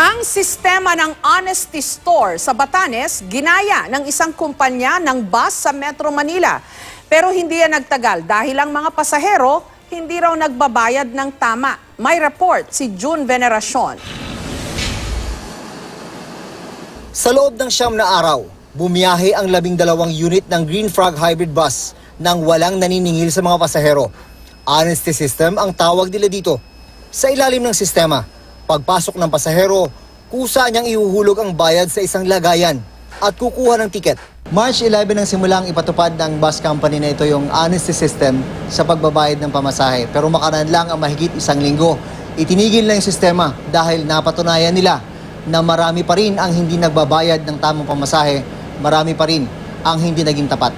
Ang sistema ng Honesty Store sa Batanes, ginaya ng isang kumpanya ng bus sa Metro Manila. Pero hindi yan nagtagal dahil ang mga pasahero hindi raw nagbabayad ng tama. May report si June Veneracion. Sa loob ng 9 na araw, bumiyahe ang 12 unit ng Green Frog Hybrid Bus nang walang naniningil sa mga pasahero. Honesty System ang tawag nila dito. Sa ilalim ng sistema, pagpasok ng pasahero, kusa niyang ihuhulog ang bayad sa isang lagayan at kukuha ng tiket. March 11 nang simulang ipatupad ng bus company na ito yung Honesty System sa pagbabayad ng pamasahe. Pero makaraan lang ang mahigit 1 linggo. Itinigil na yung sistema dahil napatunayan nila na marami pa rin ang hindi nagbabayad ng tamang pamasahe, marami pa rin ang hindi naging tapat.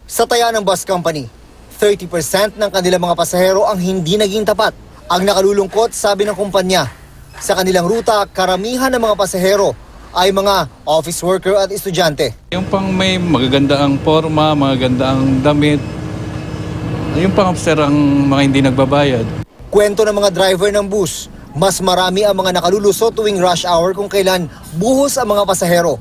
Sa taya ng bus company, 30% ng kanilang mga pasahero ang hindi naging tapat. Ang nakalulungkot, sabi ng kumpanya, sa kanilang ruta, karamihan ng mga pasahero ay mga office worker at estudyante. Yung pang may magaganda ang forma, magaganda ang damit, yung pang officer ang mga hindi nagbabayad. Kwento ng mga driver ng bus, mas marami ang mga nakaluluso tuwing rush hour kung kailan buhos ang mga pasahero.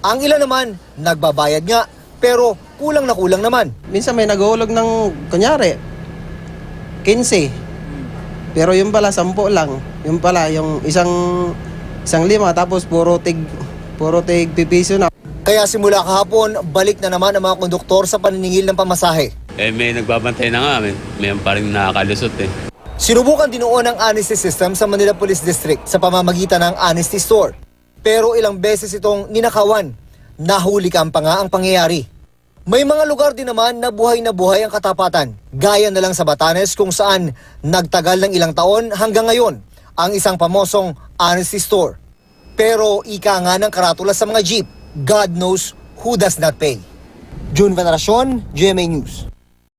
Ang ilan naman, nagbabayad nga, pero kulang na kulang naman. Minsan may naghuhulog ng, kunyari, 15. Pero yung pala, 10 lang. Yung pala, yung isang 5 tapos puro tig pipiso na. Kaya simula kahapon, balik na naman ang mga konduktor sa paniningil ng pamasahe. May nagbabantay na nga, may pa rin nakakalusot eh. Sinubukan dinuon ang Honesty System sa Manila Police District sa pamamagitan ng Honesty Store. Pero ilang beses itong ninakawan. Nahulikan pa nga ang pangyayari. May mga lugar din naman na buhay ang katapatan. Gaya na lang sa Batanes kung saan nagtagal ng ilang taon hanggang ngayon ang isang pamosong Honesty Store. Pero ika nga ng karatula sa mga jeep, God knows who does not pay. June Veneracion, GMA News.